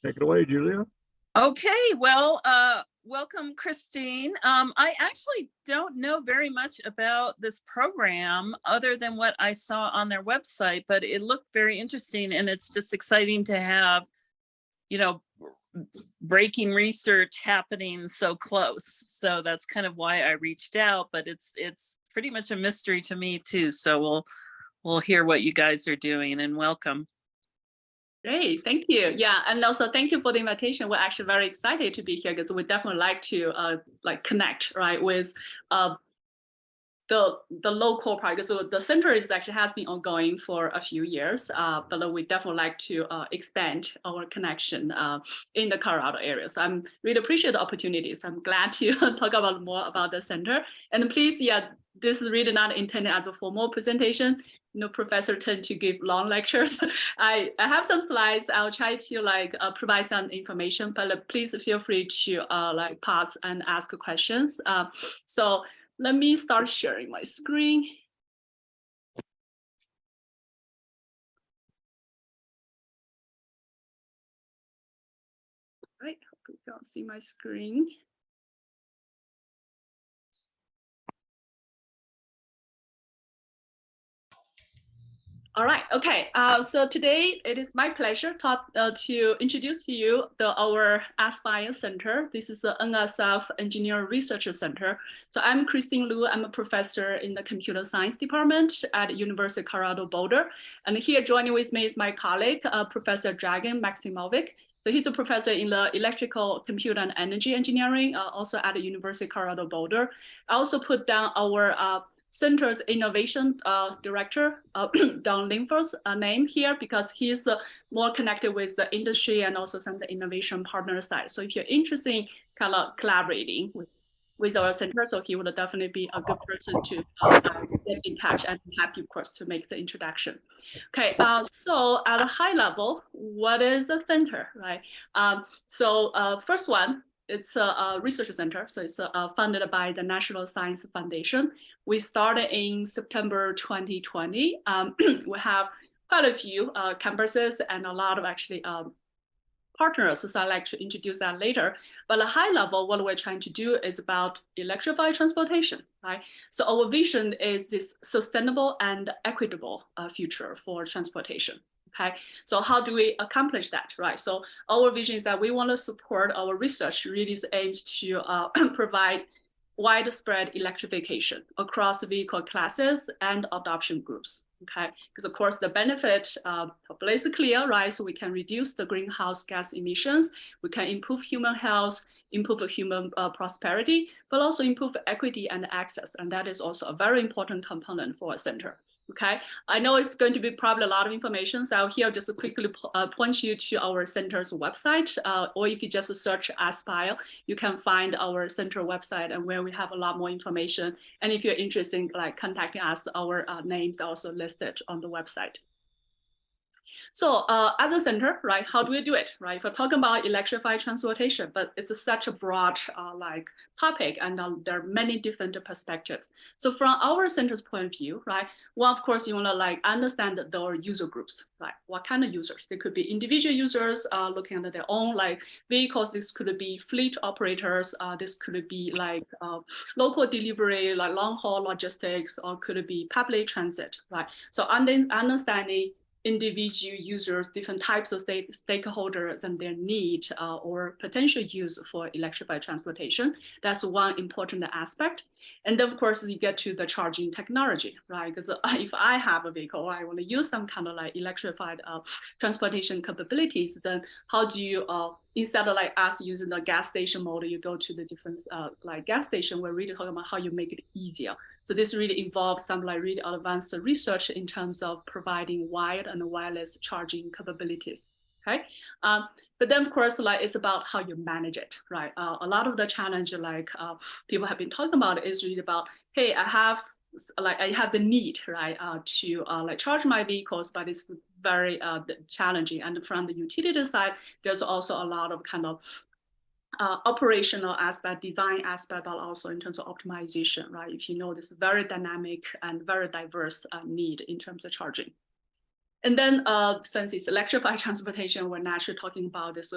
Take it away, Julia. Okay, well, welcome, Christine. I actually don't know very much about this program other than what I saw on their website, but it looked very interesting, and it's just exciting to have, you know, breaking research happening so close. So that's kind of why I reached out, but it's pretty much a mystery to me too. So we'll hear what you guys are doing, and welcome. Great, thank you. Yeah, and also thank you for the invitation. We're actually very excited to be here because we definitely like to connect right with the local project. So the center is actually has been ongoing for a few years, but we definitely like to expand our connection in the Colorado area. So I'm really appreciate the opportunities. I'm glad to talk about more about the center. And please, yeah, this is really not intended as a formal presentation. You know, professor tend to give long lectures. I have some slides. I'll try to provide some information, but please feel free to pause and ask questions. So let me start sharing my screen. All right, hope you can see my screen. All right, okay. So today it is my pleasure to introduce to you our Aspire Center. This is the NSF Engineer Research Center. So I'm Christine Liu. I'm a professor in the computer science department at University of Colorado Boulder. And here joining with me is my colleague, Professor Dragan Maximovic. So he's a professor in the electrical, computer, and energy engineering, also at the University of Colorado Boulder. I also put down our Center's innovation director, Don Linford's name here, because he's more connected with the industry and also some of the innovation partner side. So if you're interested in kind of collaborating with our center, so he would definitely be a good person to get in touch, and I'm happy, of course, to make the introduction. Okay, so at a high level, what is a center, right? First one, it's a research center, so it's funded by the National Science Foundation. We started in September 2020. We have quite a few campuses and a lot of actually partners, so I'd like to introduce that later. But at a high level, what we're trying to do is about electrified transportation, right? So our vision is this sustainable and equitable future for transportation. Okay, so how do we accomplish that, right? So our vision is that we want to support our research really aims to provide widespread electrification across vehicle classes and adoption groups. Okay, because of course the benefit is clear, right? So we can reduce the greenhouse gas emissions, we can improve human health, improve human prosperity, but also improve equity and access. And that is also a very important component for a center. Okay, I know it's going to be probably a lot of information, so here just quickly point you to our center's website, or if you just search Aspire, you can find our center website and where we have a lot more information. And if you're interested in contacting us, our names are also listed on the website. So as a center, right, how do we do it, right? If we're talking about electrified transportation, but it's such a broad topic, and there are many different perspectives. So from our center's point of view, right, well, of course, you want to understand the user groups, right? What kind of users? They could be individual users looking at their own vehicles. This could be fleet operators. This could be local delivery, long haul logistics, or could it be public transit, right? So understanding individual users, different types of stakeholders and their need or potential use for electrified transportation. That's one important aspect. And then of course you get to the charging technology, right? Because if I have a vehicle or I want to use some kind of electrified transportation capabilities, then how do you, instead of us using the gas station model, you go to the different gas station, we're really talking about how you make it easier. So this really involves some really advanced research in terms of providing wired and wireless charging capabilities. Okay, but then of course it's about how you manage it, right? A lot of the challenge people have been talking about is really about, hey, I have the need, right, to charge my vehicles, but it's very challenging. And from the utility side, there's also a lot of kind of operational aspect, design aspect, but also in terms of optimization, right? If you know this very dynamic and very diverse need in terms of charging. And then since it's electrified transportation, we're naturally talking about this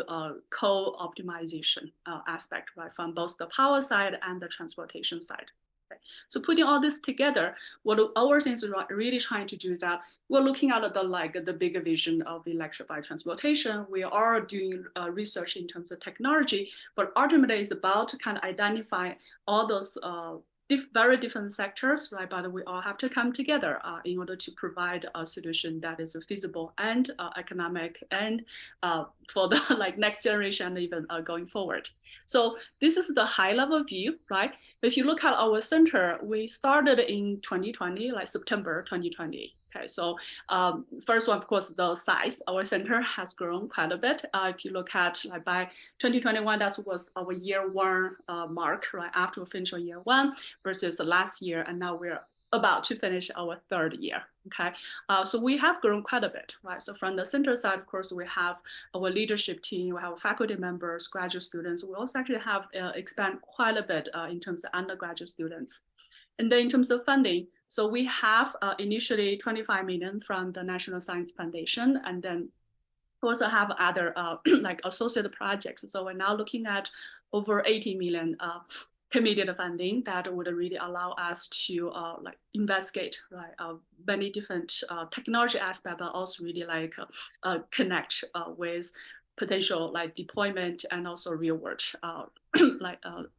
co-optimization aspect, right, from both the power side and the transportation side. Okay. So putting all this together, what our things are really trying to do is that we're looking at the bigger vision of electrified transportation. We are doing research in terms of technology, but ultimately it's about to kind of identify all those very different sectors, right? But we all have to come together in order to provide a solution that is feasible and economic and for the next generation and even going forward. So this is the high level view, right? If you look at our center, we started in 2020, like September 2020. Okay, so first one, of course, the size. Our center has grown quite a bit. If you look at by 2021, that was our year one mark, right after we finished year one versus last year, and now we're about to finish our third year. Okay, so we have grown quite a bit, right? So from the center side, of course, we have our leadership team, we have faculty members, graduate students. We also actually have expand quite a bit in terms of undergraduate students. And then in terms of funding, so we have initially 25 million from the National Science Foundation, and then we also have other associated projects. So we're now looking at over 80 million committed funding that would really allow us to investigate many different technology aspects, but also really connect with potential deployment and also real world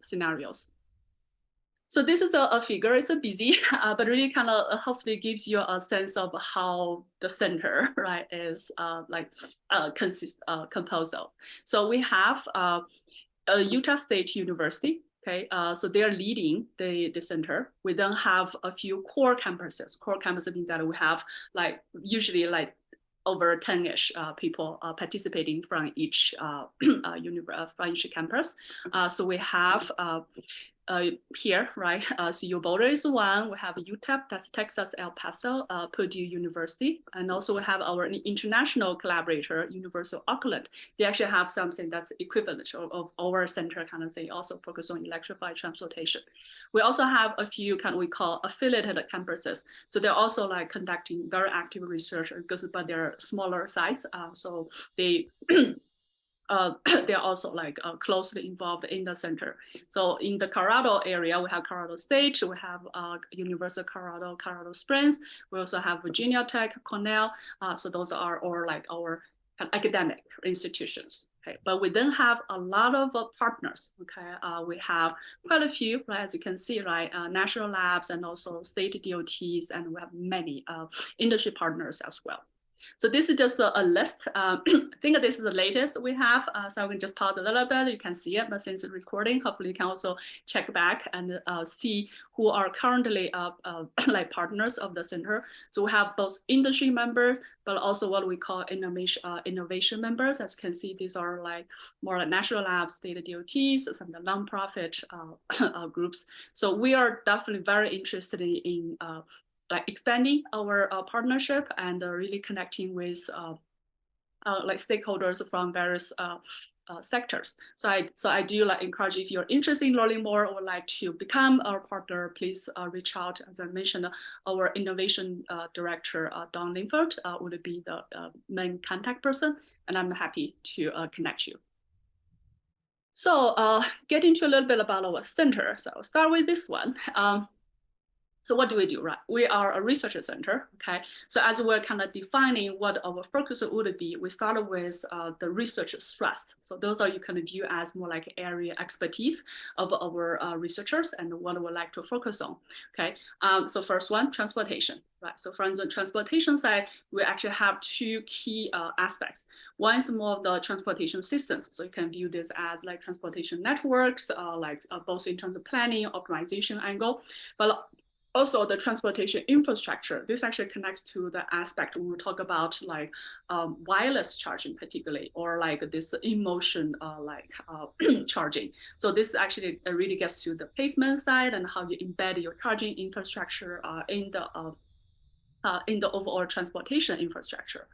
scenarios. So this is a figure. It's a busy, but really kind of hopefully gives you a sense of how the center, right, is composed of. So we have Utah State University. Okay, so they are leading the center. We then have a few core campuses. Core campuses means that we have usually over 10-ish people participating from each campus. So we have here, right? CU Boulder is one. We have UTEP, that's Texas El Paso, Purdue University, and also we have our international collaborator, University of Auckland. They actually have something that's equivalent of our center kind of thing, also focus on electrified transportation. We also have a few we call affiliated campuses. So they're also conducting very active research but they're smaller size. So they they're also closely involved in the center. So in the Colorado area, we have Colorado State, we have University of Colorado, Colorado Springs. We also have Virginia Tech, Cornell. So those are all our academic institutions. Okay, but we then have a lot of partners. Okay, we have quite a few, right? As you can see, right, national labs and also state DOTs, and we have many industry partners as well. So this is just a list. I think this is the latest we have. So I can just pause a little bit. You can see it, but since it's recording, hopefully you can also check back and see who are currently partners of the center. So we have both industry members, but also what we call innovation members. As you can see, these are more like national labs, state DOTs, some of the nonprofit groups. So we are definitely very interested in expanding our partnership and really connecting with stakeholders from various sectors. So I do encourage, if you're interested in learning more or would like to become our partner, please reach out. As I mentioned, our innovation director, Don Linford, would be the main contact person, and I'm happy to connect you. So get into a little bit about our center. So I'll start with this one. So what do we do, right? We are a research center, okay? So as we're kind of defining what our focus would be, we started with the research thrust. So those are you can view as more like area expertise of our researchers and what we like to focus on, okay? So first one, transportation, right? So from the transportation side, we actually have two key aspects. One is more of the transportation systems. So you can view this as transportation networks, both in terms of planning, optimization angle, but also the transportation infrastructure. This actually connects to the aspect when we talk about wireless charging particularly, or this in-motion charging. So this actually really gets to the pavement side and how you embed your charging infrastructure in the overall transportation infrastructure.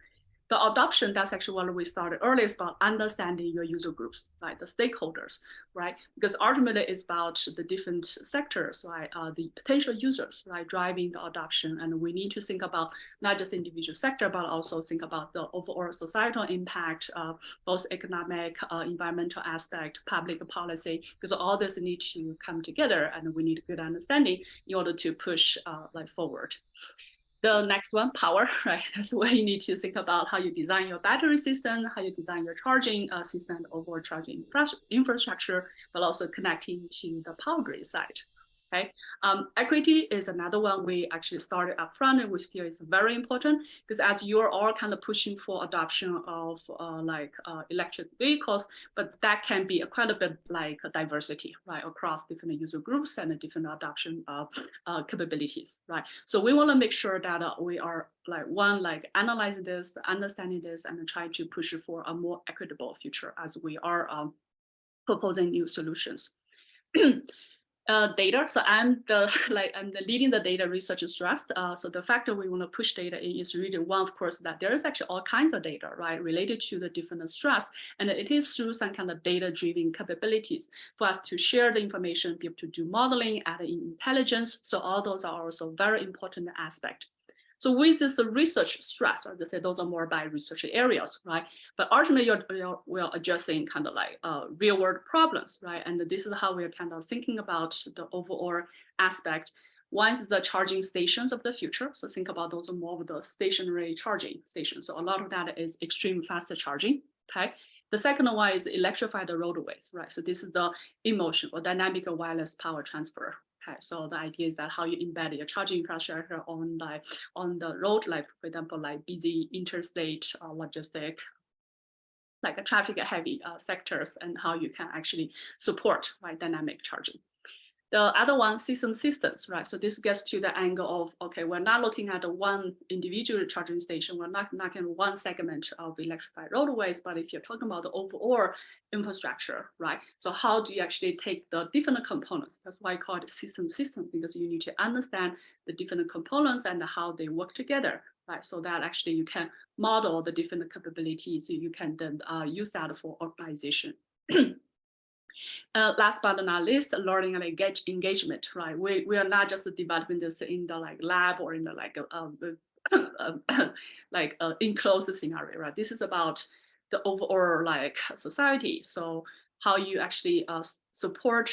the adoption, that's actually what we started earlier, is about understanding your user groups, right? The stakeholders, right? Because ultimately it's about the different sectors, right? The potential users, right? Driving the adoption. And we need to think about not just individual sector, but also think about the overall societal impact, both economic, environmental aspect, public policy, because all this need to come together and we need a good understanding in order to push like forward. The next one, power, right? That's where you need to think about how you design your battery system, how you design your charging system, overall charging infrastructure, but also connecting to the power grid side. Okay, equity is another one we actually started up front and we feel is very important because as you're all kind of pushing for adoption of electric vehicles, but that can be quite a bit like a diversity, right, across different user groups and different adoption capabilities, right? So we want to make sure that we are analyzing this, understanding this, and trying to push for a more equitable future as we are proposing new solutions. Data. So I'm leading the data research thrust. So the factor we want to push data in is really one, of course, that there is actually all kinds of data, right, related to the different thrusts, and it is through some kind of data-driven capabilities for us to share the information, be able to do modeling, add in intelligence. So all those are also very important aspects. So with this research stress, or say those are more by research areas, right? But ultimately, we're addressing kind of like real world problems, right? And this is how we're kind of thinking about the overall aspect. One is the charging stations of the future. So think about those are more of the stationary charging stations. So a lot of that is extreme faster charging, okay? The second one is electrify the roadways, right? So this is the in-motion or dynamic wireless power transfer. Okay, so the idea is that how you embed your charging infrastructure on the road, like for example, like busy interstate logistic, like a traffic heavy sectors, and how you can actually support dynamic charging. The other one, system systems, right? So this gets to the angle of, okay, we're not looking at one individual charging station. We're not looking at one segment of electrified roadways, but if you're talking about the overall infrastructure, right? So how do you actually take the different components? That's why I call it system, because you need to understand the different components and how they work together, right? So that actually you can model the different capabilities. So you can then use that for organization. Last but not least, learning and engagement, right? We are not just developing this in the lab or in the enclosed scenario, right? This is about the overall society. So how you actually support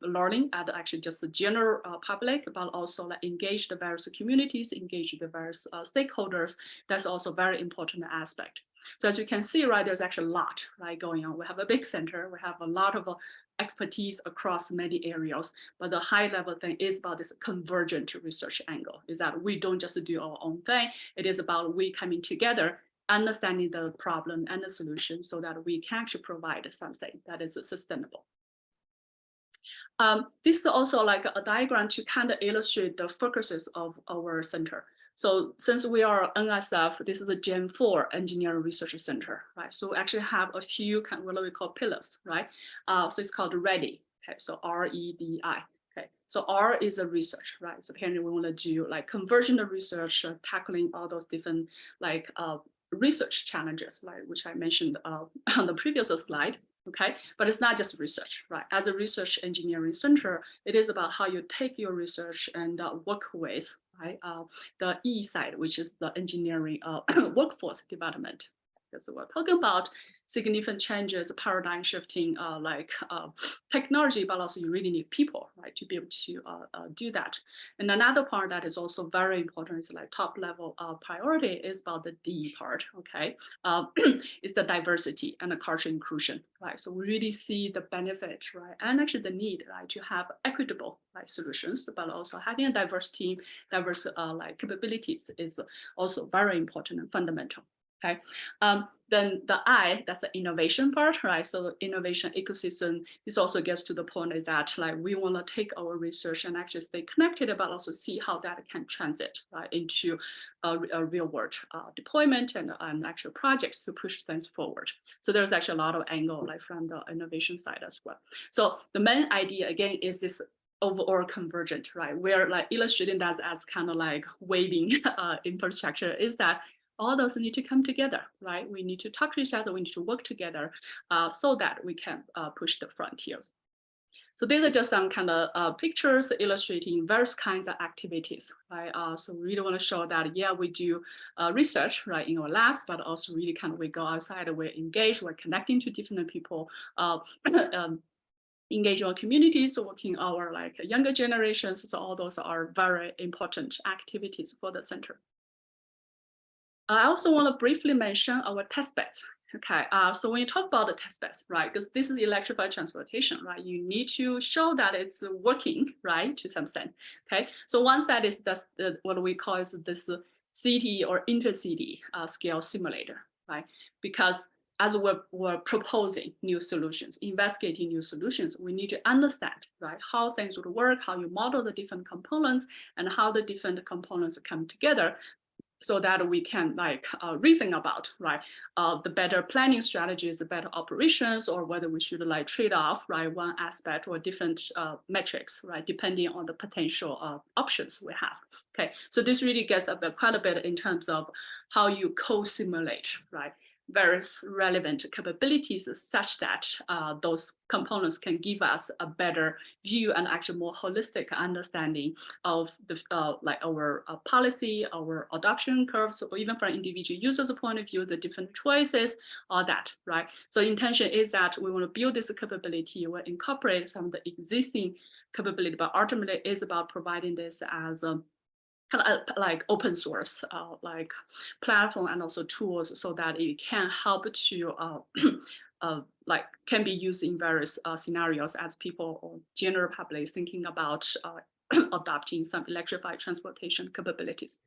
learning at actually just the general public, but also engage the various communities, engage the various stakeholders. That's also very important aspect. So as you can see, right, there's actually a lot going on. We have a big center. We have a lot of expertise across many areas, but the high level thing is about this convergent research angle, is that we don't just do our own thing. It is about we coming together, understanding the problem and the solution so that we can actually provide something that is sustainable. This is also like a diagram to kind of illustrate the focuses of our center. So since we are NSF, this is a Gen 4 Engineering Research Center, right? So we actually have a few kind of what we call pillars, right? So it's called REDI, okay? So R-E-D-I, okay? So R is a research, right? So apparently we want to do conversion of research, tackling all those different research challenges, which I mentioned on the previous slide. Okay, but it's not just research, right? As a research engineering center, it is about how you take your research and work with, right? The E side, which is the engineering workforce development. Because we're talking about significant changes, paradigm shifting, technology, but also you really need people, right, to be able to do that. And another part that is also very important is top level priority is about the D part, okay? Is the diversity and the cultural inclusion, right? So we really see the benefit, right, and actually the need, right, to have equitable solutions, but also having a diverse team, diverse capabilities is also very important and fundamental. Okay, then the I, that's the innovation part, right? So the innovation ecosystem, this also gets to the point is that we want to take our research and actually stay connected, but also see how that can transit into a real world deployment and actual projects to push things forward. So there's actually a lot of angle from the innovation side as well. So the main idea again is this overall convergent, right? We're illustrating that as kind of waving infrastructure is that all those need to come together, right? We need to talk to each other, we need to work together so that we can push the frontiers. So these are just some kind of pictures illustrating various kinds of activities, right? So we really want to show that, yeah, we do research, right, in our labs, but also really kind of we go outside, we're engaged, we're connecting to different people, engage our communities, working our like younger generations. So all those are very important activities for the center. I also want to briefly mention our test beds. Okay, so when you talk about the test beds, right, because this is electrified transportation, right, you need to show that it's working, right, to some extent. Okay, so once that is, that's what we call is this city or intercity scale simulator, right, because as we're proposing new solutions, investigating new solutions, we need to understand, right, how things would work, how you model the different components, and how the different components come together, so that we can like reason about, right, the better planning strategies, the better operations, or whether we should like trade off, right, one aspect or different metrics, right, depending on the potential options we have. Okay, so this really gets up quite a bit in terms of how you co-simulate, right, various relevant capabilities such that those components can give us a better view and actually more holistic understanding of the like our policy, our adoption curves, or even from individual users' point of view, the different choices, all that, right? So intention is that we want to build this capability, we'll incorporate some of the existing capability, but ultimately it's about providing this as a kind of like open source like platform and also tools, so that it can help to like can be used in various scenarios as people or general public is thinking about adopting some electrified transportation capabilities.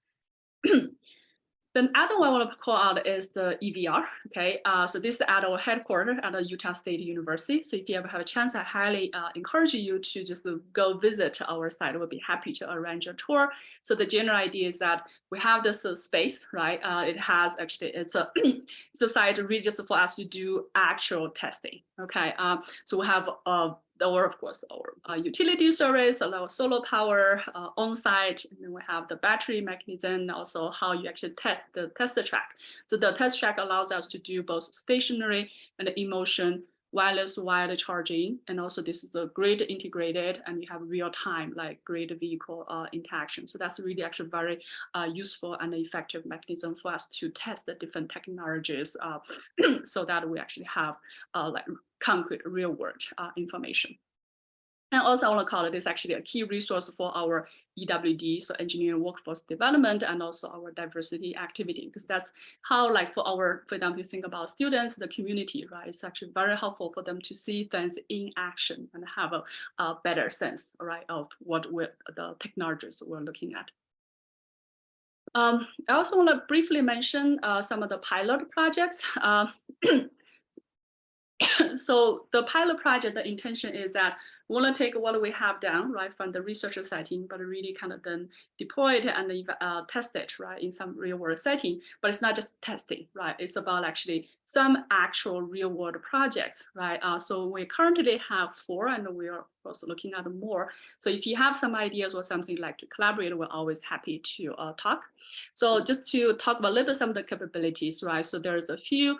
The other one I want to call out is the EVR. Okay, so this is at our headquarters at the Utah State University. So if you ever have a chance, I highly encourage you to just go visit our site. We'll be happy to arrange a tour. So the general idea is that we have this space, right? It has actually, it's a it's a site really just for us to do actual testing. Okay, so we have or of course our utility service, our solar power on site, and then we have the battery mechanism, also how you actually test the track. So the test track allows us to do both stationary and in motion wireless wired charging, and also this is a grid integrated, and you have real time like grid vehicle interaction. So that's really actually very useful and effective mechanism for us to test the different technologies so that we actually have like concrete real world information. And also I want to call it is actually a key resource for our EWD, so engineering workforce development, and also our diversity activity, because that's how, like for example, you think about students, the community, right? It's actually very helpful for them to see things in action and have a better sense, right, of what the technologies we're looking at. I also want to briefly mention some of the pilot projects. So the pilot project, the intention is that we want to take what we have done, right, from the research setting, but really kind of then deploy it and test it, right, in some real world setting. But it's not just testing, right? It's about actually some actual real world projects, right? So we currently have 4, and we are also looking at more. So if you have some ideas or something like to collaborate, we're always happy to talk. So just to talk about a little bit some of the capabilities, right? So there's a few.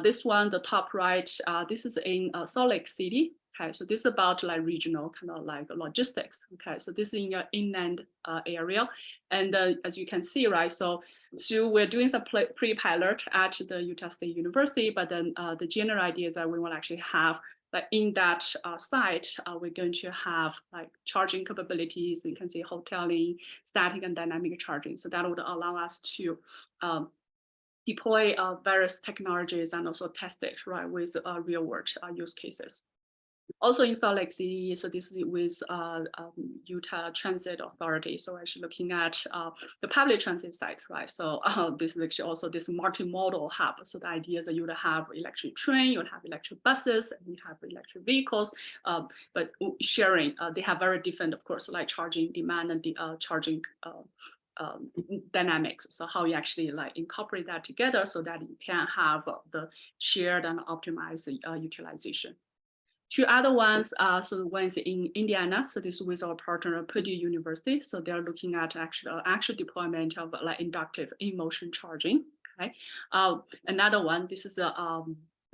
This one, the top right, this is in Salt Lake City. Okay, so this is about like regional kind of like logistics. Okay, so this is in your inland area, and as you can see, right, so we're doing some pre-pilot at the Utah State University, but then the general idea is that we want to actually have like in that site, we're going to have like charging capabilities. You can see hoteling, static and dynamic charging. So that would allow us to deploy various technologies and also test it, right, with real world use cases. Also in Salt Lake City, so this is with Utah Transit Authority. So actually looking at the public transit side, right? So this is actually also this multimodal hub. So the idea is that you would have electric train, you would have electric buses, and you have electric vehicles, but sharing, they have very different, of course, like charging demand and the charging dynamics. So how you actually like incorporate that together so that you can have the shared and optimized utilization. 2 other ones, so one's in Indiana. So this is with our partner Purdue University. So they're looking at actual deployment of like inductive in-motion charging. Okay, another one. This is a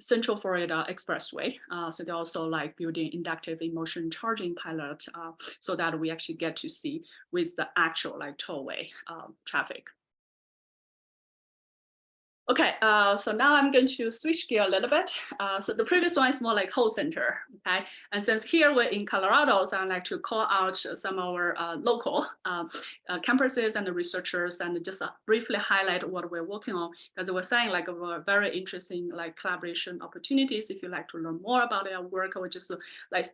Central Florida Expressway. So they're also like building inductive emotion charging pilot, so that we actually get to see with the actual like tollway traffic. Okay, so now I'm going to switch gear a little bit. So the previous one is more like whole center, okay? And since here we're in Colorado, so I'd like to call out some of our local campuses and the researchers and just briefly highlight what we're working on. Because we're saying like a very interesting like collaboration opportunities. If you'd like to learn more about our work or just like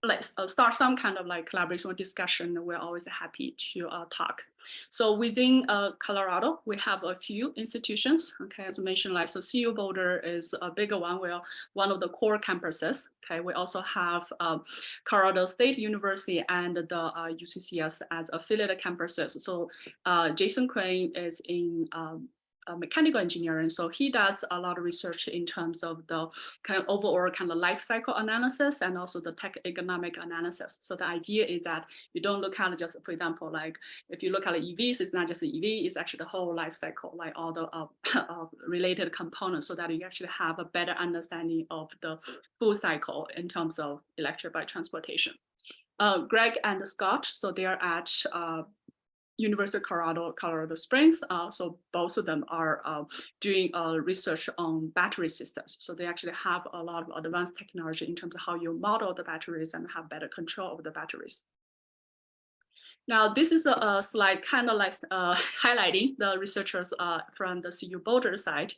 let's start some kind of like collaboration or discussion. We're always happy to talk. So within Colorado, we have a few institutions. Okay, as I mentioned, like so CU Boulder is a bigger one. We're one of the core campuses. Okay, we also have Colorado State University and the UCCS as affiliate campuses. So Jason Crane is in mechanical engineering. So he does a lot of research in terms of the kind of overall kind of life cycle analysis and also the tech economic analysis. So the idea is that you don't look at just, for example, like if you look at EVs, it's not just the EV, it's actually the whole life cycle, like all the related components, so that you actually have a better understanding of the full cycle in terms of electrified transportation. Greg and Scott, so they are at University of Colorado Springs. So both of them are doing research on battery systems. So they actually have a lot of advanced technology in terms of how you model the batteries and have better control of the batteries. Now, this is a slide kind of like highlighting the researchers from the CU Boulder side.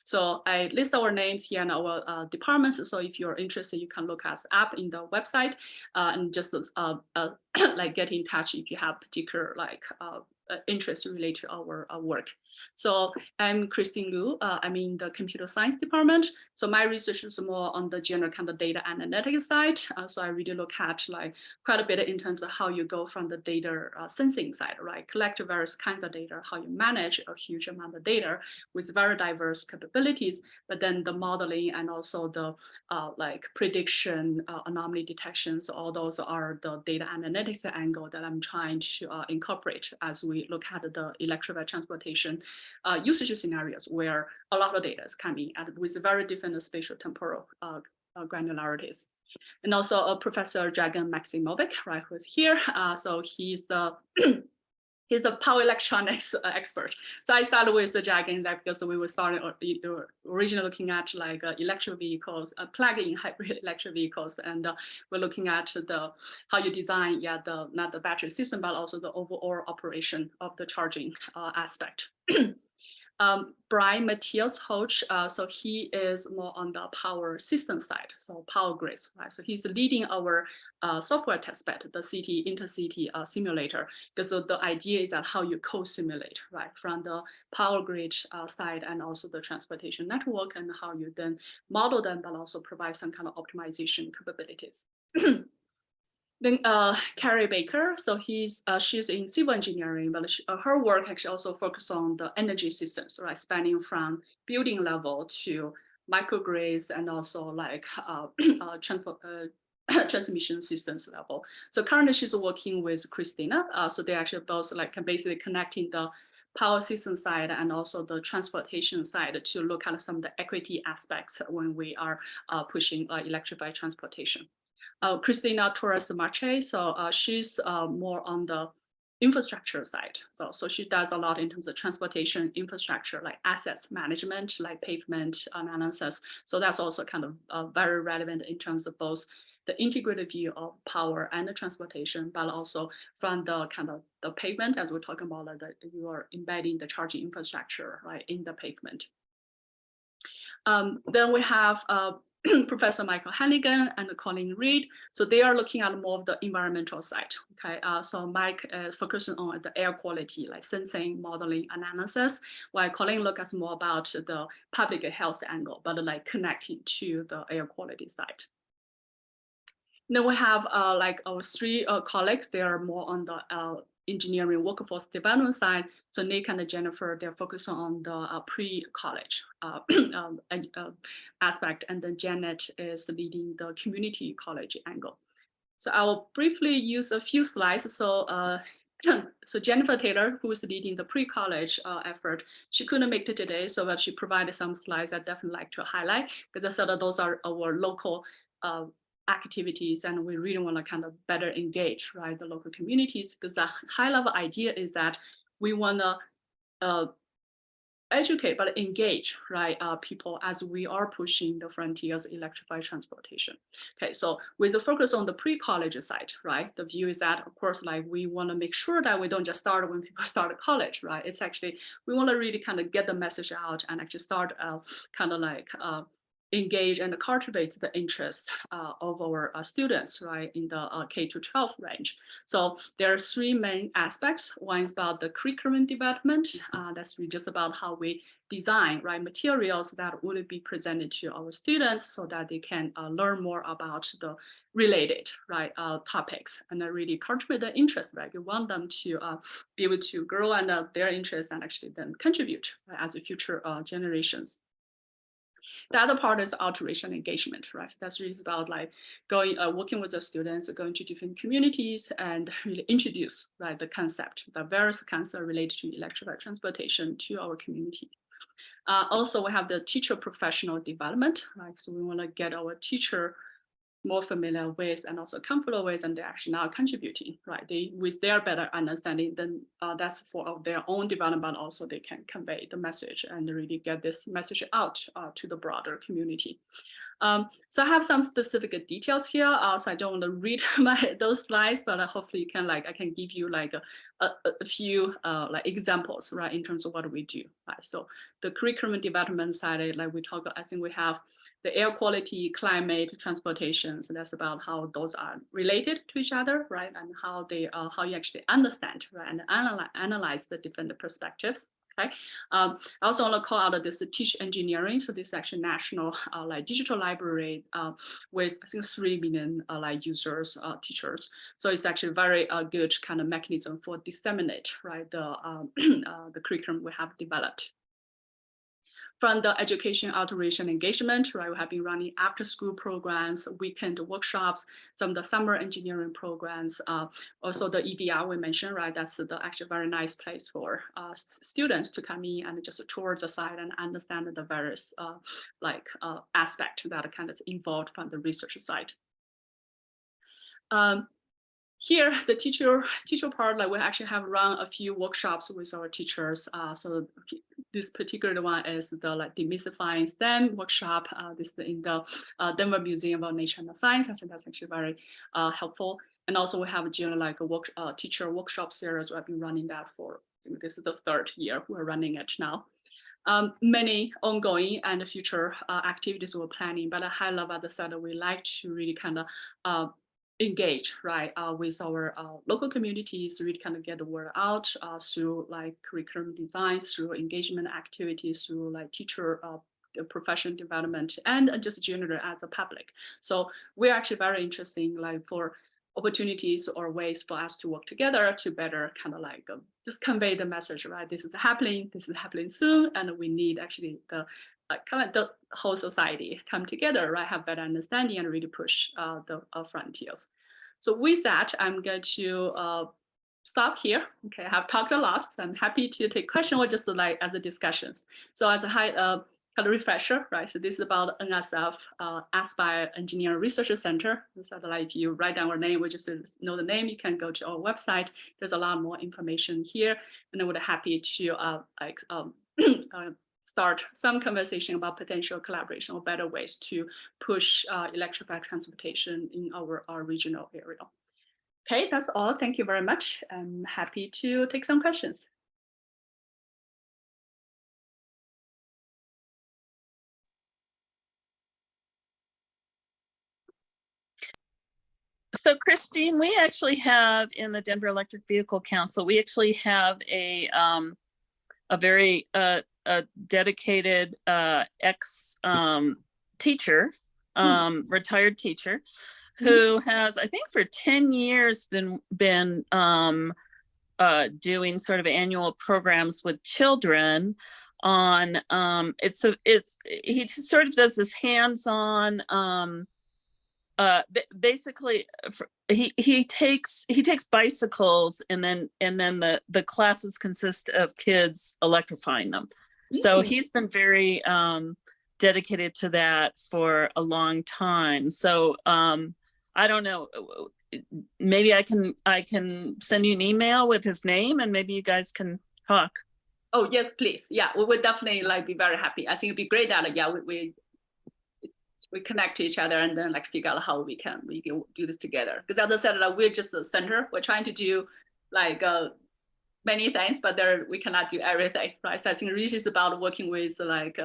So I list our names here and our departments. So if you're interested, you can look us up in the website and just like get in touch if you have particular like interest related to our work. So I'm Christine Liu. I'm in the computer science department. So my research is more on the general kind of data analytics side. So I really look at like quite a bit in terms of how you go from the data sensing side, right? Collect various kinds of data, how you manage a huge amount of data with very diverse capabilities, but then the modeling and also the like prediction, anomaly detections, all those are the data analytics angle that I'm trying to incorporate as we look at the electrified transportation usage scenarios where a lot of data is coming and with very different spatial temporal granularities. And also Professor Dragan Maximovic, right, who's here. So he's the he's a power electronics expert. So I started with the Dragan because we were starting originally looking at like electric vehicles, plug-in hybrid electric vehicles, and we're looking at the how you design, not the battery system, but also the overall operation of the charging aspect. Brian Matthias Hoch, so he is more on the power system side, so power grids, right? So he's leading our software testbed, the intercity simulator, because the idea is that how you co-simulate, right, from the power grid side and also the transportation network, and how you then model them, but also provide some kind of optimization capabilities. Then Carrie Baker, so she's in civil engineering, but her work actually also focuses on the energy systems, right, spanning from building level to microgrids and also like transmission systems level. So currently she's working with Christina. So they actually both like basically connecting the power system side and also the transportation side to look at some of the equity aspects when we are pushing electrified transportation. Christina Torres Marche, so she's more on the infrastructure side. So she does a lot in terms of transportation infrastructure, like assets management, like pavement analysis. So that's also kind of very relevant in terms of both the integrated view of power and the transportation, but also from the kind of the pavement, as we're talking about, that you are embedding the charging infrastructure, right, in the pavement. Then we have Professor Michael Hannigan and Colin Reed. So they are looking at more of the environmental side. Okay, so Mike is focusing on the air quality, like sensing, modeling, analysis, while Colin looks more about the public health angle, but like connecting to the air quality side. Then we have like our three colleagues. They are more on the engineering workforce development side. So Nick and Jennifer, they're focused on the pre-college aspect, and then Janet is leading the community college angle. So I will briefly use a few slides. So so Jennifer Taylor, who is leading the pre-college effort, she couldn't make it today, so but she provided some slides I'd definitely like to highlight, because I said that those are our local activities, and we really want to kind of better engage, right, the local communities, because the high-level idea is that we want to educate but engage, right, people as we are pushing the frontiers of electrified transportation. Okay, so with the focus on the pre-college side, right, the view is that, of course, like we want to make sure that we don't just start when people start college, right? It's actually, we want to really kind of get the message out and actually start kind of like engage and cultivate the interests of our students, right, in the K to 12 range. So there are three main aspects. One is about the curriculum development. That's really just about how we design, right, materials that would be presented to our students so that they can learn more about the related, right, topics, and really cultivate the interest, right? We want them to be able to grow and their interest and actually then contribute, right, as the future generations. The other part is alteration engagement, right? So that's really about like going, working with the students, going to different communities and really introduce, right, the concept, the various concepts related to electrified transportation to our community. Also, we have the teacher professional development, right? So we want to get our teacher more familiar with and also comfortable with, and they're actually now contributing, right? They, with their better understanding, then that's for their own development, also they can convey the message and really get this message out to the broader community. So I have some specific details here. So I don't want to read those slides, but hopefully you can, like, I can give you like a few like examples, right, in terms of what we do, right? So the curriculum development side, like we talk, I think we have the air quality, climate, transportation. So that's about how those are related to each other, right? And how they, how you actually understand, right? And analyze the different perspectives. Okay. I also want to call out this teach engineering. So this is actually national like digital library with I think 3 million like users, teachers. So it's actually very good kind of mechanism for disseminate, right, the curriculum we have developed. From the education alteration engagement, right, we have been running after school programs, weekend workshops, some of the summer engineering programs, also the EVR we mentioned, right, that's the actually very nice place for students to come in and just tour the site and understand the various aspect that are kind of involved from the research side. Here, the teacher part, like we actually have run a few workshops with our teachers. So this particular one is the like demystifying STEM workshop. This is in the Denver Museum of Nature and Science. I think that's actually very helpful. And also we have a general like a teacher workshop series. We've been running that for, I think this is the 3rd year we're running it now. Many ongoing and future activities we're planning, but at a high level, at the side, we like to really kind of engage, right, with our local communities, really kind of get the word out through like curriculum design, through engagement activities, through like teacher professional development, and just generally as a public. So we're actually very interested in like for opportunities or ways for us to work together to better kind of like just convey the message, right? This is happening soon, and we need actually the kind of the whole society come together, right? Have better understanding and really push the frontiers. So with that, I'm going to stop here. Okay, I have talked a lot, so I'm happy to take questions or just like other discussions. So as a high kind of refresher, right? So this is about NSF Aspire Engineering Research Center. So like if you write down our name, we just know the name, you can go to our website. There's a lot more information here, and I would be happy to start some conversation about potential collaboration or better ways to push electrified transportation in our regional area. Okay, that's all. Thank you very much. I'm happy to take some questions. So Christine, we actually have in the Denver Electric Vehicle Council, we actually have a very dedicated ex-teacher, retired teacher, who has, I think for 10 years been doing sort of annual programs with children on, he sort of does this hands-on basically he takes bicycles, and then the classes consist of kids electrifying them. So he's been very dedicated to that for a long time. So I don't know, maybe I can send you an email with his name, and maybe you guys can talk. Oh yes, please. Yeah, we would definitely like be very happy. I think it'd be great that yeah we connect to each other and then like figure out how we can do this together. Because as I said, like, we're just the center. We're trying to do like many things, but we cannot do everything, right? So I think really is about working with like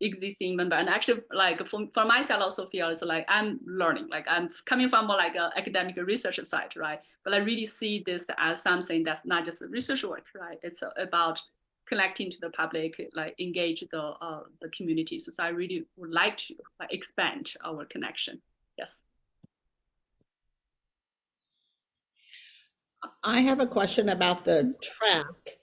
existing member, and actually like for myself also feel it's like I'm learning, like I'm coming from more like a academic research side, right? But I really see this as something that's not just research work, right? It's about connecting to the public, like engage the community. So I really would like to like expand our connection. Yes. I have a question about the track.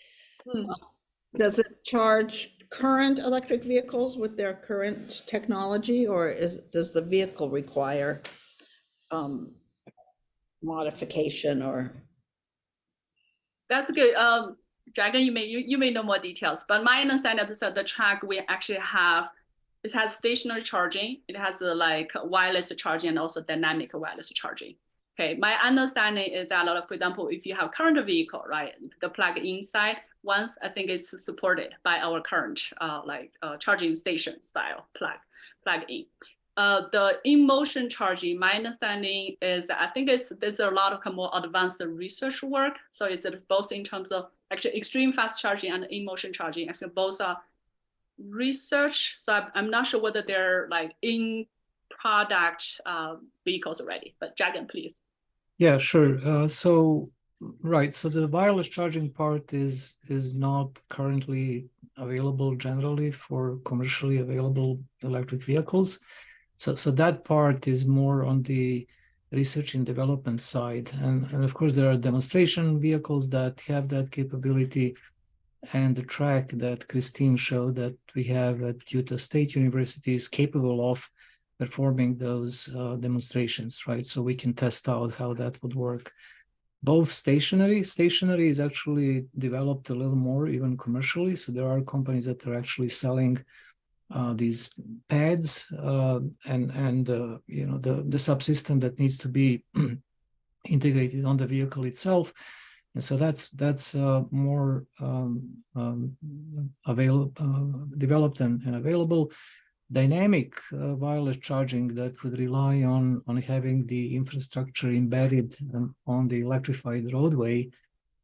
Does it charge current electric vehicles with their current technology, or does the vehicle require modification? Or that's good. Dragon, you may know more details, but my understanding is that the track we actually have, it has stationary charging, it has like wireless charging and also dynamic wireless charging. Okay, my understanding is that, for example, if you have current vehicle, right, the plug-in side, once I think it's supported by our current charging station style plug-in. The in-motion charging, my understanding is that I think there's a lot of more advanced research work. So it's both in terms of actually extreme fast charging and in-motion charging. Actually, both are research. So I'm not sure whether they're like in product vehicles already. But Dragon, please. Yeah, sure. So the wireless charging part is not currently available generally for commercially available electric vehicles. So that part is more on the research and development side. And of course, there are demonstration vehicles that have that capability, and the track that Christine showed that we have at Utah State University is capable of performing those demonstrations, right? So we can test out how that would work. Both stationary is actually developed a little more even commercially. So there are companies that are actually selling these pads and you know, the subsystem that needs to be integrated on the vehicle itself. And so that's more developed and available. Dynamic wireless charging that would rely on having the infrastructure embedded on the electrified roadway,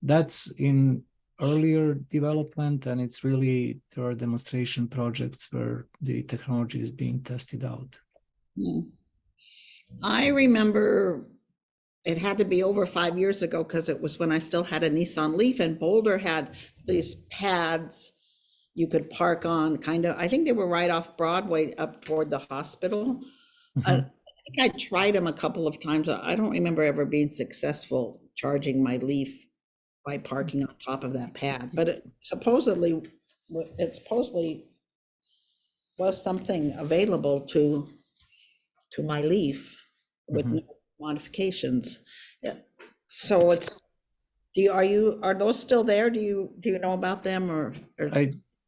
that's in earlier development, and it's really, there are demonstration projects where the technology is being tested out. I remember it had to be over 5 years ago, because it was when I still had a Nissan Leaf, and Boulder had these pads you could park on, kind of, I think they were right off Broadway up toward the hospital. I think I tried them a couple of times. I don't remember ever being successful charging my Leaf by parking on top of that pad, but it supposedly was something available to my Leaf with no modifications. Yeah. So are those still there? Do you know about them, or?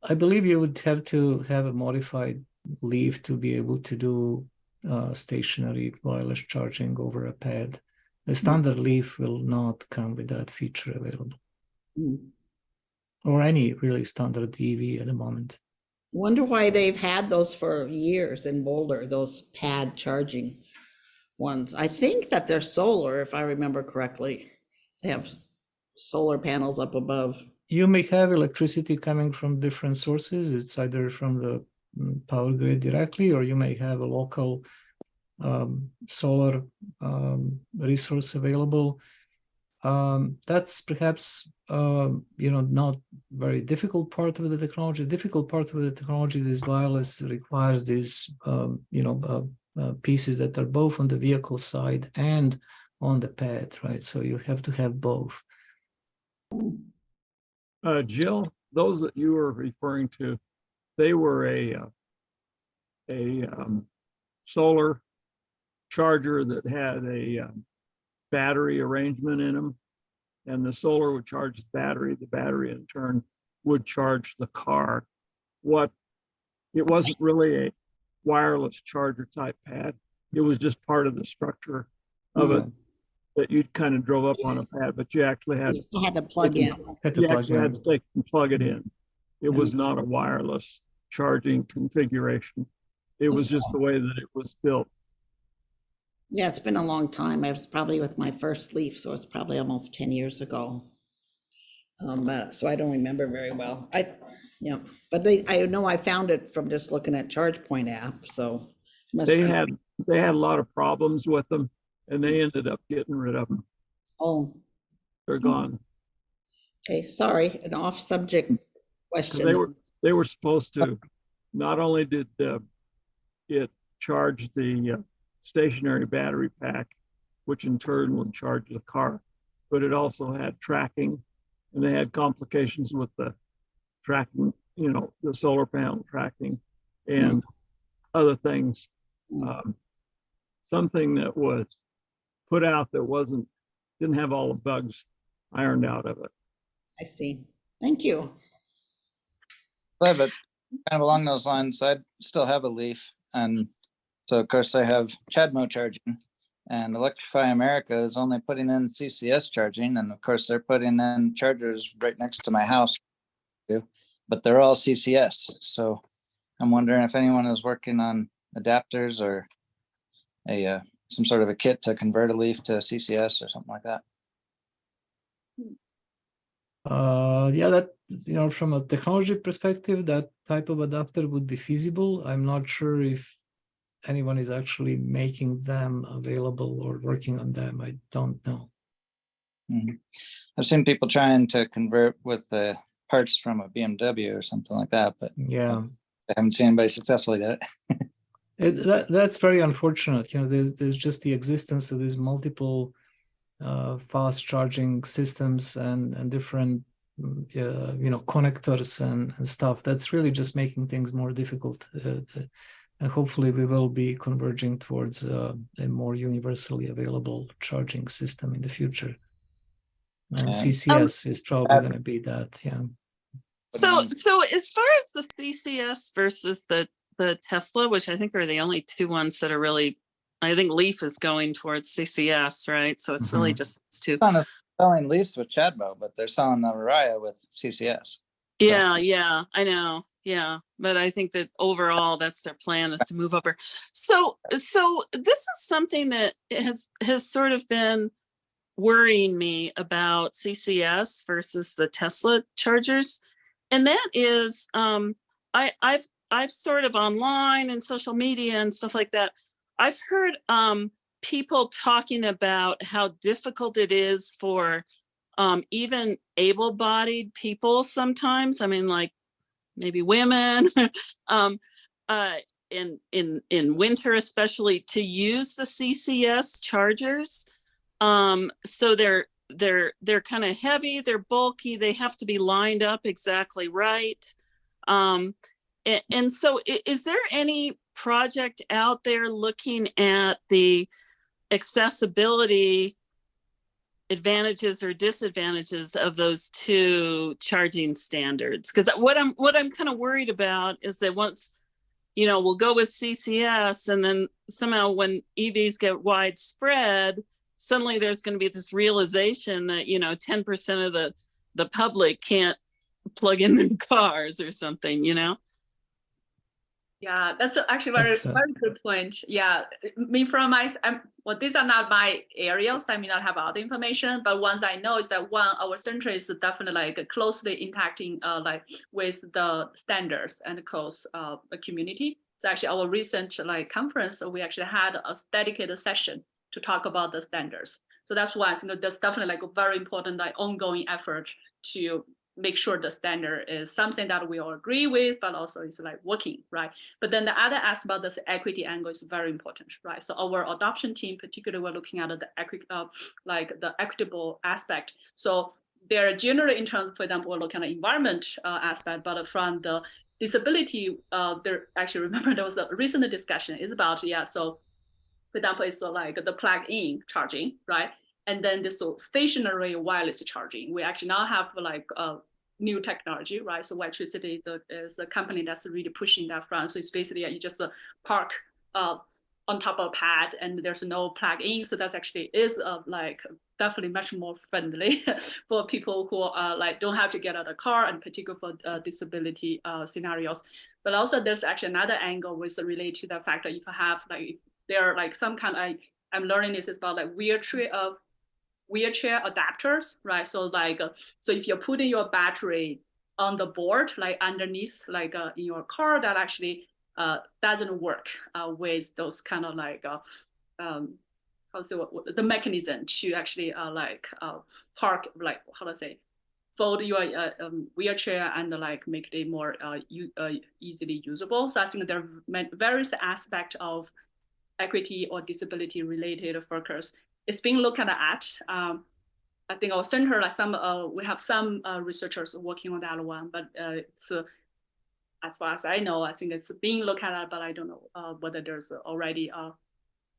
I believe you would have to have a modified Leaf to be able to do stationary wireless charging over a pad. The standard Leaf will not come with that feature available, or any really standard EV at the moment. Wonder why they've had those for years in Boulder, those pad charging ones. I think that they're solar, if I remember correctly. They have solar panels up above. You may have electricity coming from different sources. It's either from the power grid directly, or you may have a local solar resource available. That's perhaps not very difficult part of the technology. The difficult part of the technology is wireless requires these pieces that are both on the vehicle side and on the pad, right? So you have to have both. Jill, those that you were referring to, they were a solar charger that had a battery arrangement in them, and the solar would charge the battery. The battery in turn would charge the car. It wasn't really a wireless charger type pad. It was just part of the structure of it that you kind of drove up on a pad, but you actually had You had to plug in. Had to you plug actually had in. to take and plug it in. It was not a wireless charging configuration. It was just the way that it was built. Yeah, it's been a long time. I was probably with my first Leaf, so it's probably almost 10 years ago. So I don't remember very well. But I know I found it from just looking at ChargePoint app, so. They had a lot of problems with them, and they ended up getting rid of them. Oh, They're gone. okay, sorry, an off-subject 'Cause question. they were supposed to, not only did it charge the stationary battery pack, which in turn would charge the car, but it also had tracking, and they had complications with the tracking, the solar panel tracking and other things. Something that was put out that didn't have all the bugs ironed out of it. I see. Thank you. But kind of along those lines, I still have a Leaf, and so of course I have CHAdeMO charging, and Electrify America is only putting in CCS charging, and of course they're putting in chargers right next to my house, but they're all CCS. So I'm wondering if anyone is working on adapters or some sort of a kit to convert a Leaf to CCS or something like that. Yeah, that, from a technology perspective, that type of adapter would be feasible. I'm not sure if anyone is actually making them available or working on them. I don't know. I've seen people trying to convert with the parts from a BMW or something like that, but Yeah, I haven't seen anybody successfully get it. that's very unfortunate. There's just the existence of these multiple fast charging systems and different connectors and stuff. That's really just making things more difficult, and hopefully we will be converging towards a more universally available charging system in the future, and CCS is probably going to be that. So as far as the CCS versus the Tesla, which I think are the only two ones that are really, I think Leaf is going towards CCS, right? So it's really just two. Kind of selling Leafs with CHAdeMO, but they're selling the Mariah with CCS. Yeah, I know. Yeah, but I think that overall, that's their plan, is to move over. So this is something that has sort of been worrying me about CCS versus the Tesla chargers, and that is, I've sort of online and social media and stuff like that, I've heard people talking about how difficult it is for even able-bodied people sometimes. I mean, like maybe women in winter, especially, to use the CCS chargers. So they're kind of heavy, they're bulky, they have to be lined up exactly right. And so is there any project out there looking at the accessibility advantages or disadvantages of those two charging standards? Because what I'm kind of worried about is that once, we'll go with CCS, and then somehow when EVs get widespread, suddenly there's going to be this realization that 10% of the public can't plug in their cars or something. Yeah, that's actually very good point. Yeah, me from these are not my areas. I may not have all the information, but ones I know is that our center is definitely closely interacting with the standards and codes of the community. So actually, our recent conference, we actually had a dedicated session to talk about the standards. So that's why that's definitely a very important ongoing effort to make sure the standard is something that we all agree with, but also is working, right? But then the other aspect about this equity angle is very important, right? So our adoption team, particularly, we're looking at the equitable aspect. So they're generally in terms of, for example, we're looking at the environment aspect, but from the disability, there actually, remember there was a recent discussion is about, so For example, it's like the plug-in charging, right? And then this stationary wireless charging. We actually now have like new technology, right? So Electricity is a company that's really pushing that front. So it's basically you just park on top of a pad and there's no plug-in. So that's actually is like definitely much more friendly for people who like don't have to get out of the car, and particularly for disability scenarios. But also there's actually another angle with related to the fact that if you have like, if there are like some kind of, I'm learning this is about like wheelchair adapters, right? So like, so if you're putting your battery on the board, like underneath, like in your car, that actually doesn't work with those kind of like, the mechanism to actually park, like, how to say, fold your wheelchair and like make it more easily usable. So I think there are various aspects of equity or disability related focus. It's being looked at. I think our center, like we have some researchers working on that one, but it's as far as I know, I think it's being looked at, but I don't know whether there's already a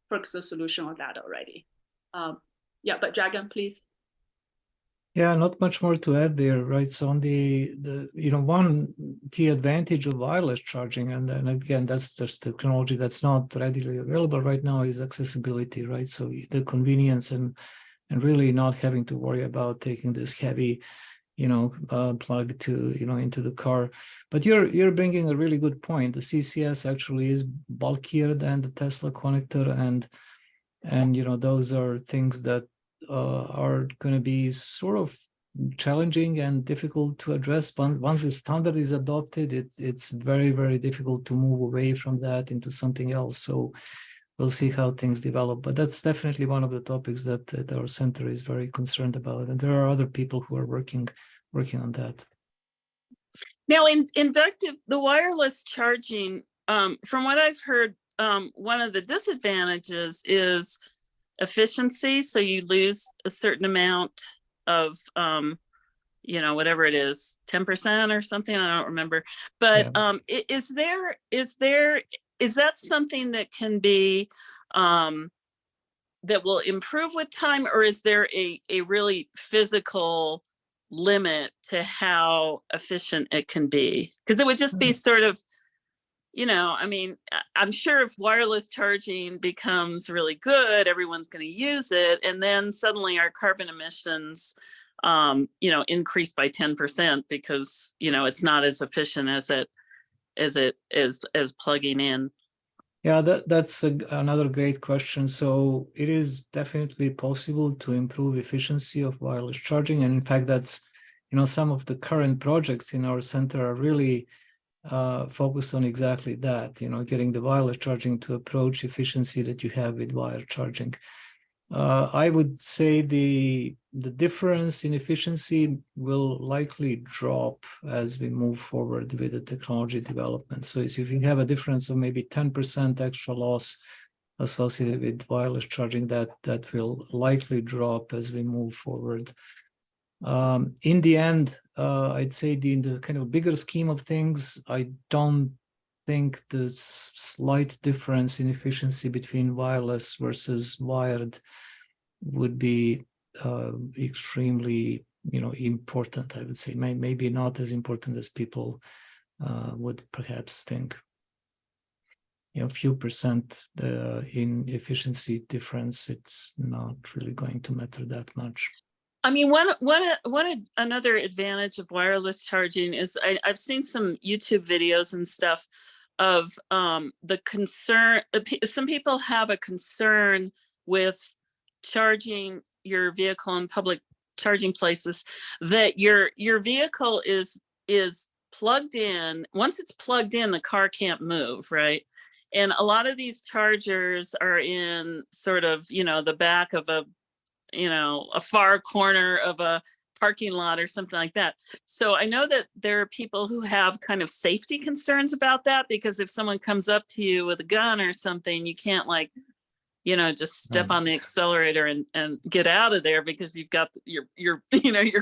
focus solution on that already. Yeah, but Dragon, please. Yeah, not much more to add there, right? So on the one key advantage of wireless charging, and then again, that's just technology that's not readily available right now, is accessibility, right? So the convenience and really not having to worry about taking this heavy, plug to into the car. But you're bringing a really good point. The CCS actually is bulkier than the Tesla connector, and those are things that are going to be sort of challenging and difficult to address. But once the standard is adopted, it's very, very difficult to move away from that into something else. So we'll see how things develop. But that's definitely one of the topics that our center is very concerned about. And there are other people who are working on that. Now, in inductive, the wireless charging, from what I've heard, one of the disadvantages is efficiency. So you lose a certain amount of, whatever it is, 10% or something. I don't remember. But Yeah. Is that something that can be, that will improve with time, or is there a really physical limit to how efficient it can be? Because it would just be sort of, I'm sure if wireless charging becomes really good, everyone's going to use it, and then suddenly our carbon emissions, increase by 10% because it's not as efficient as plugging in. Yeah, that's another great question. So it is definitely possible to improve efficiency of wireless charging, and in fact, that's some of the current projects in our center are really focused on exactly that, getting the wireless charging to approach efficiency that you have with wire charging. I would say the difference in efficiency will likely drop as we move forward with the technology development. So if you have a difference of maybe 10% extra loss associated with wireless charging, that will likely drop as we move forward. In the end, I'd say in the kind of bigger scheme of things, I don't think the slight difference in efficiency between wireless versus wired would be extremely, important. I would say maybe not as important as people would perhaps think. A few percent in efficiency difference, it's not really going to matter that much. I mean, another advantage of wireless charging is I've seen some YouTube videos and stuff of the concern. Some people have a concern with charging your vehicle in public charging places, that your vehicle is plugged in. Once it's plugged in, the car can't move, right? And a lot of these chargers are in sort of, the back of a far corner of a parking lot or something like that. So I know that there are people who have kind of safety concerns about that, because if someone comes up to you with a gun or something, you can't just step on the accelerator and get out of there, because you've got your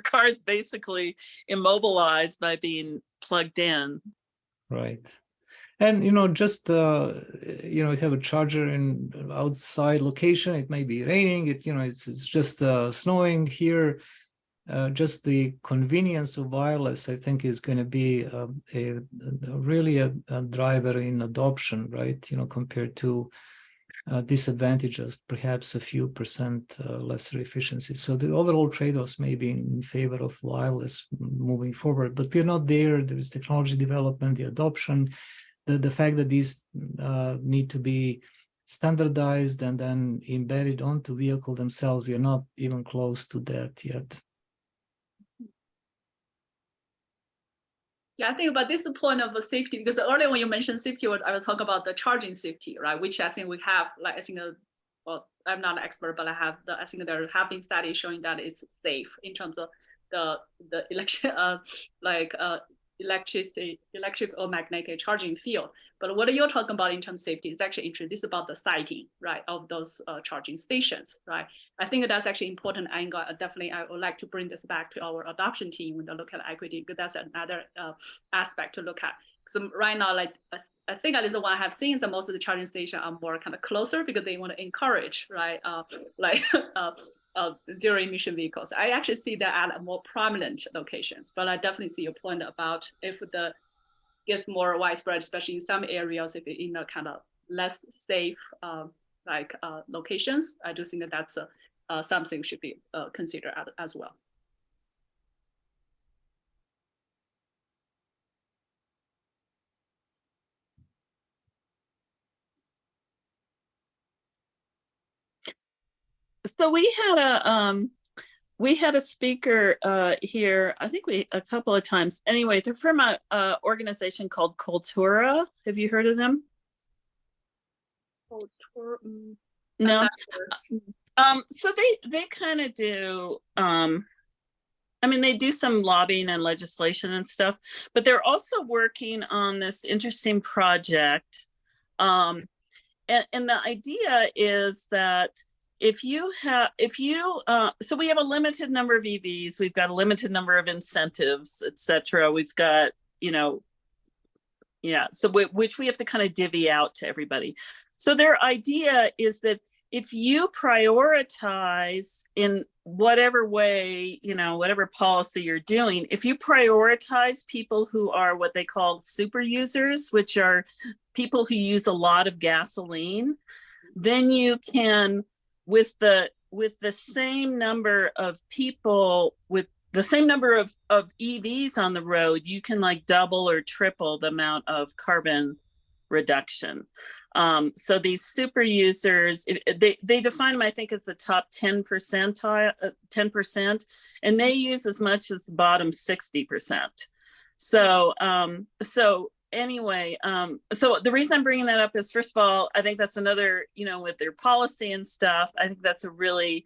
car is basically immobilized by being plugged in. Right. And just you have a charger in outside location. It may be raining. It's just snowing here. Just the convenience of wireless, I think, is going to be really a driver in adoption, right? Compared to disadvantages, perhaps a few percent lesser efficiency. So the overall trade-offs may be in favor of wireless moving forward, but we're not there. There is technology development, the adoption, the fact that these need to be standardized and then embedded onto vehicle themselves. We are not even close to that yet. Yeah, I think about this point of safety, because earlier when you mentioned safety, I will talk about the charging safety, right? Which I think we have, like, I think, well, I'm not an expert, but I think there have been studies showing that it's safe in terms of the electric or magnetic charging field. But what you're talking about in terms of safety is actually interesting. This is about the siting, right, of those charging stations, right? I think that's actually important angle. Definitely, I would like to bring this back to our adoption team when they look at equity, because that's another aspect to look at. So right now, like, I think at least the one I have seen, so most of the charging stations are more kind of closer because they want to encourage, right, zero emission vehicles. I actually see that at more prominent locations, but I definitely see your point about if the gets more widespread, especially in some areas, if in a kind of less safe locations. I do think that that's something should be considered as well. So we had a speaker here, I think a couple of times. Anyway, they're from a organization called Cultura. Have you heard of them? No. So they kind of do, I mean, they do some lobbying and legislation and stuff, but they're also working on this interesting project. And the idea is that so we have a limited number of EVs, we've got a limited number of incentives, etc. We've got, so which we have to kind of divvy out to everybody. So their idea is that if you prioritize in whatever way, whatever policy you're doing, if you prioritize people who are what they call super users, which are people who use a lot of gasoline, then you can, with the same number of people, with the same number of EVs on the road, you can like double or triple the amount of carbon reduction. So these super users, they define them, I think, as the top 10%, and they use as much as the bottom 60%. So, anyway, so the reason I'm bringing that up is, first of all, I think that's another, with their policy and stuff, I think that's a really,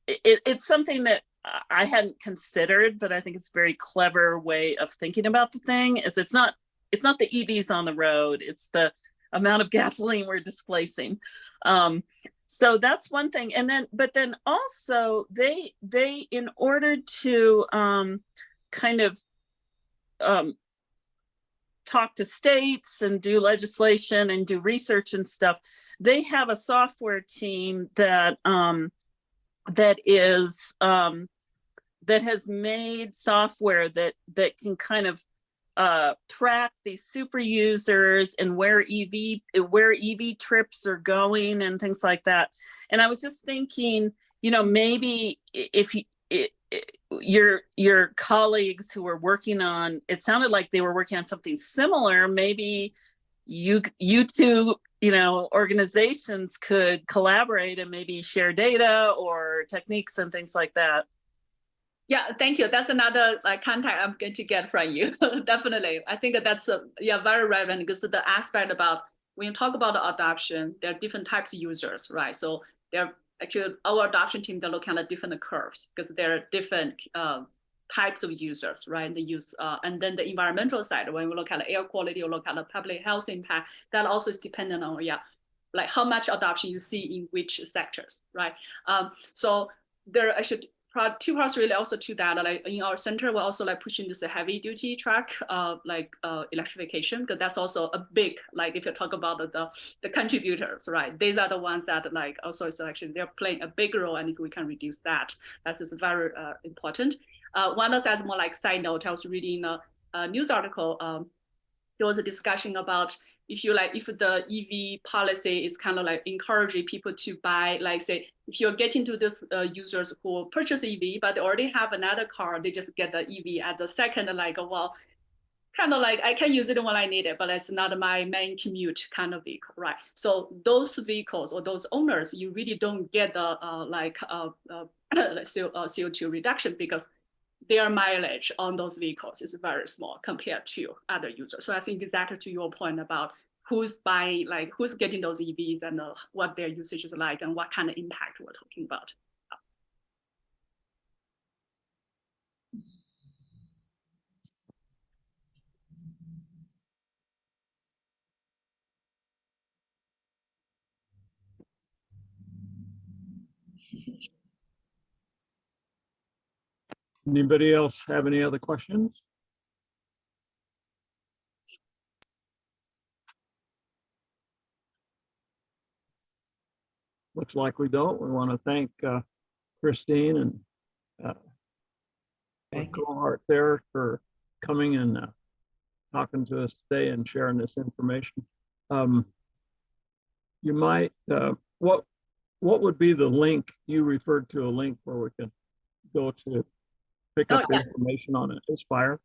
it's something that I hadn't considered, but I think it's a very clever way of thinking about the thing. Is it's not the EVs on the road, it's the amount of gasoline we're displacing. So that's one thing. And but then also they in order to kind of talk to states and do legislation and do research and stuff, they have a software team that has made software that can kind of track these super users and where EV trips are going and things like that. And I was just thinking, maybe if your colleagues who were working on, it sounded like they were working on something similar, maybe you two organizations could collaborate and maybe share data or techniques and things like that. Yeah, thank you. That's another contact I'm going to get from you. Definitely. I think that's very relevant, because the aspect about when you talk about the adoption, there are different types of users, right? So they're actually, our adoption team, they're looking at different curves because there are different types of users, right? And they use, and then the environmental side, when we look at air quality or look at the public health impact, that also is dependent on, like how much adoption you see in which sectors, right? So there, I should two parts really also to that. Like in our center, we're also like pushing this heavy duty truck, electrification, because that's also a big, like if you talk about the contributors, right? These are the ones that like also is actually they're playing a big role, and if we can reduce that, that is very important. One of that's more like side note. I was reading a news article. There was a discussion about if the EV policy is kind of like encouraging people to buy, like say, if you're getting to this users who purchase EV, but they already have another car, they just get the EV as a second, like, well, kind of like I can use it when I need it, but it's not my main commute kind of vehicle, right? So those vehicles or those owners, you really don't get the CO2 reduction because their mileage on those vehicles is very small compared to other users. So I think exactly to your point about who's buying, like who's getting those EVs and what their usage is like and what kind of impact we're talking about. Anybody else have any other questions? Looks like we don't. We want to thank Christine and Thank you. cohort there for coming and talking to us today and sharing this information. You might, what would be the link? You referred to a link where we could go to pick up the information on it. Aspire.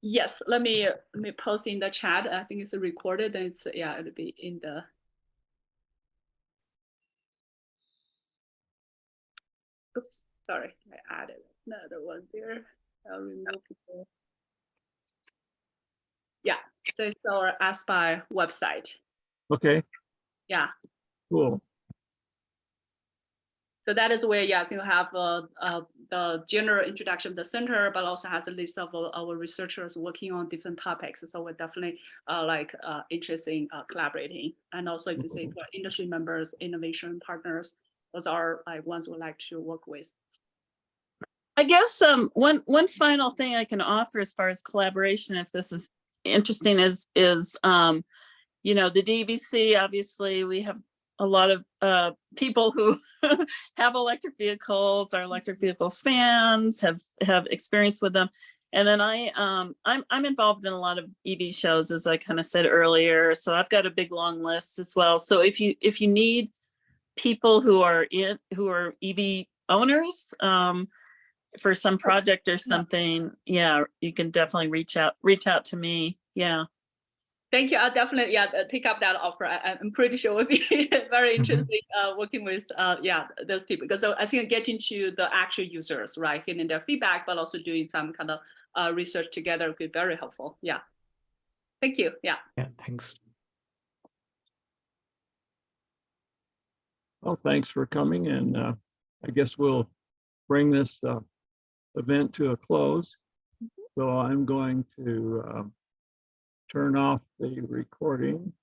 Yes, let me post in the chat. I think it's recorded and it's, yeah, it'll be in the. Oops, sorry, I added another one there. I'll remove people. Yeah, so it's our Aspire website. Okay. Yeah. Cool. So that is where, yeah, I think we have the general introduction of the center, but also has a list of our researchers working on different topics. So we're definitely interested in collaborating. And also if you say for industry members, innovation partners, those are like ones we like to work with. I guess one final thing I can offer as far as collaboration, if this is interesting, is you know, the DEVC, obviously we have a lot of people who have electric vehicles, are electric vehicles fans, have experience with them. And then I'm involved in a lot of EV shows, as I kind of said earlier. So I've got a big long list as well. So if you need people who are EV owners for some project or something, yeah, you can definitely reach out to me. Yeah. Thank you. I'll definitely pick up that offer. I'm pretty sure it would be very interesting working with those people, because I think getting to the actual users, right, getting their feedback, but also doing some kind of research together would be very helpful. Yeah. Thank you. Yeah. Yeah, thanks. Well, thanks for coming, and I guess we'll bring this event to a close. So I'm going to turn off the recording.